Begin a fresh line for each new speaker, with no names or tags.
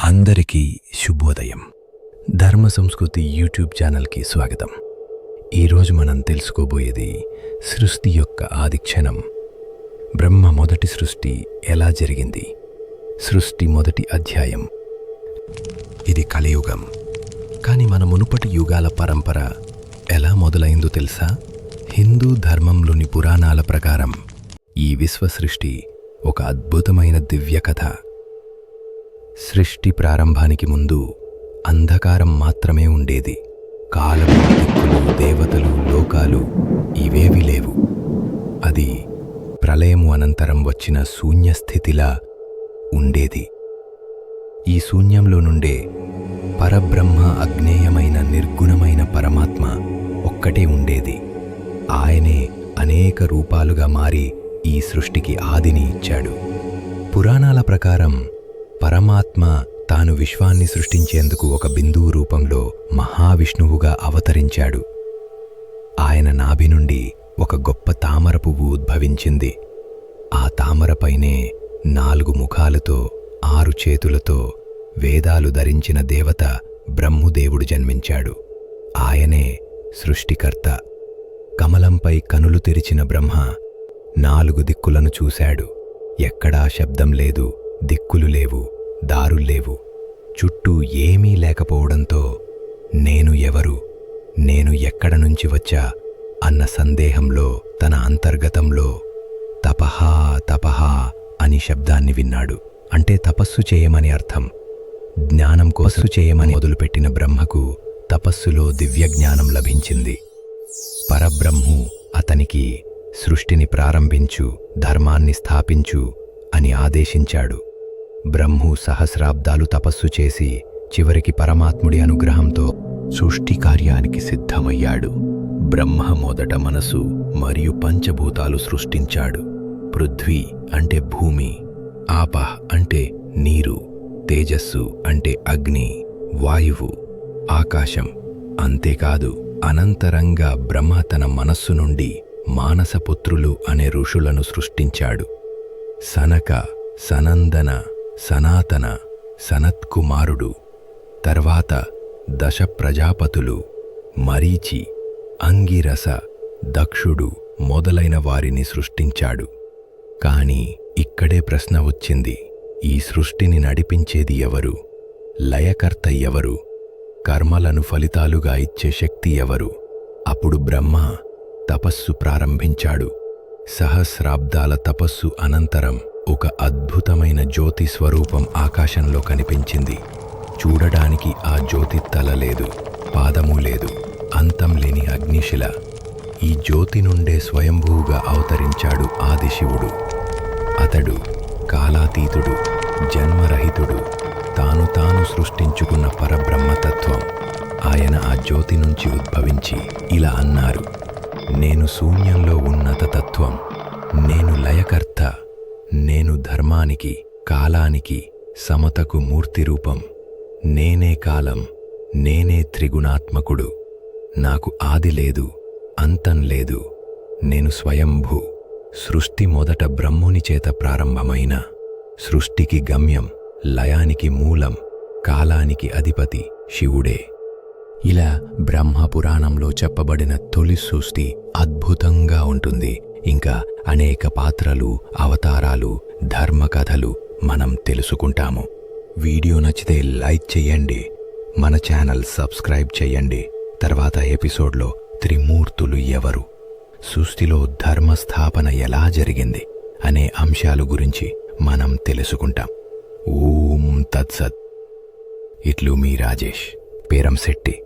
అందరికీ శుభోదయం. ధర్మ సంస్కృతి యూట్యూబ్ ఛానల్కి స్వాగతం. ఈరోజు మనం తెలుసుకోబోయేది సృష్టి యొక్క ఆదిక్షణం. బ్రహ్మ మొదటి సృష్టి ఎలా జరిగింది? సృష్టి మొదటి అధ్యాయం. ఇది కలియుగం. కానీ మన మునుపటి యుగాల పరంపర ఎలా మొదలైందో తెలుసా? హిందూ ధర్మంలోని పురాణాల ప్రకారం ఈ విశ్వ సృష్టి ఒక అద్భుతమైన దివ్య కథ. సృష్టి ప్రారంభానికి ముందు అంధకారం మాత్రమే ఉండేది. కాలము, దిక్కులు, దేవతలు, లోకాలు ఇవేవి లేవు. అది ప్రళయము అనంతరం వచ్చిన శూన్యస్థితిలా ఉండేది. ఈ శూన్యంలో నుండే పరబ్రహ్మ, అజ్ఞేయమైన నిర్గుణమైన పరమాత్మ ఒక్కటే ఉండేది. ఆయనే అనేక రూపాలుగా మారి ఈ సృష్టికి ఆదిని ఇచ్చాడు. పురాణాల ప్రకారం పరమాత్మ తాను విశ్వాన్ని సృష్టించేందుకు ఒక బిందువు రూపంలో మహావిష్ణువుగా అవతరించాడు. ఆయన నాభి నుండి ఒక గొప్ప తామర పువ్వు ఉద్భవించింది. ఆ తామరపైనే 4 ముఖాలతో 6 చేతులతో వేదాలు ధరించిన దేవత బ్రహ్మదేవుడు జన్మించాడు. ఆయనే సృష్టికర్త. కమలంపై కనులు తెరిచిన బ్రహ్మ 4 దిక్కులను చూశాడు. ఎక్కడా శబ్దం లేదు, దిక్కులు లేవు, దారుల్లేవు. చుట్టూ ఏమీ లేకపోవడంతో నేను ఎవరు, నేను ఎక్కడ నుంచి వచ్చా అన్న సందేహంలో తన అంతర్గతంలో తపహా తపహా అని శబ్దాన్ని విన్నాడు. అంటే తపస్సు చేయమని అర్థం. జ్ఞానం కోసం చేయమని మొదలుపెట్టిన బ్రహ్మకు తపస్సులో దివ్యజ్ఞానం లభించింది. పరబ్రహ్ము అతనికి సృష్టిని ప్రారంభించు, ధర్మాన్ని స్థాపించు అని ఆదేశించాడు. బ్రహ్ము సహస్రాబ్దాలు తపస్సు చేసి చివరికి పరమాత్ముడి అనుగ్రహంతో సృష్టి కార్యానికి సిద్ధమయ్యాడు. బ్రహ్మ మొదట మనసు మరియు పంచభూతాలు సృష్టించాడు. పృథ్వీ అంటే భూమి, ఆపహ్ అంటే నీరు, తేజస్సు అంటే అగ్ని, వాయువు, ఆకాశం. అంతేకాదు, అనంతరంగా బ్రహ్మ తన మనస్సు నుండి మానసపుత్రులు అనే ఋషులను సృష్టించాడు. సనక, సనందన, సనాతన, సనత్కుమారుడు, తర్వాత 10 ప్రజాపతులు, మరీచి, అంగిరస, దక్షుడు మొదలైన వారిని సృష్టించాడు. కాని ఇక్కడే ప్రశ్న వచ్చింది. ఈ సృష్టిని నడిపించేది ఎవరు? లయకర్త ఎవరు? కర్మలను ఫలితాలుగా ఇచ్చే శక్తి ఎవరు? అప్పుడు బ్రహ్మ తపస్సు ప్రారంభించాడు. సహస్రాబ్దాల తపస్సు అనంతరం ఒక అద్భుతమైన జ్యోతి స్వరూపం ఆకాశంలో కనిపించింది. చూడడానికి ఆ జ్యోతి తల లేదు, పాదము లేదు, అంతం లేని అగ్నిశిల. ఈ జ్యోతి నుండే స్వయంభూగా అవతరించాడు ఆదిశివుడు. అతడు కాలాతీతుడు, జన్మరహితుడు, తాను సృష్టించుకున్న పరబ్రహ్మతత్వం. ఆయన ఆ జ్యోతి నుంచి ఉద్భవించి ఇలా అన్నారు: నేను శూన్యంలో ఉన్నత తత్వం, నేను లయకర్త, నేను ధర్మానికి, కాలానికి, సమతకు మూర్తి రూపం, నేనే కాలం, నేనే త్రిగుణాత్మకుడు. నాకు ఆది లేదు, అంతం లేదు, నేను స్వయంభూ. సృష్టి మొదట బ్రహ్ముని చేత ప్రారంభమైన సృష్టికి గమ్యం, లయానికి మూలం, కాలానికి అధిపతి శివుడే. ఇలా బ్రహ్మ పురాణంలో చెప్పబడిన తొలి సృష్టి అద్భుతంగా ఉంటుంది. ఇంకా అనేక పాత్రలు, అవతారాలు, ధర్మకథలు మనం తెలుసుకుంటాము. వీడియో నచ్చితే లైక్ చెయ్యండి, మన ఛానల్ సబ్స్క్రైబ్ చెయ్యండి. తర్వాత ఎపిసోడ్లో త్రిమూర్తులు ఎవరు, సృష్టిలో ధర్మస్థాపన ఎలా జరిగింది అనే అంశాల గురించి మనం తెలుసుకుంటాం. ఓం తత్సత్. ఇట్లు మీ రాజేష్ పేరంశెట్టి.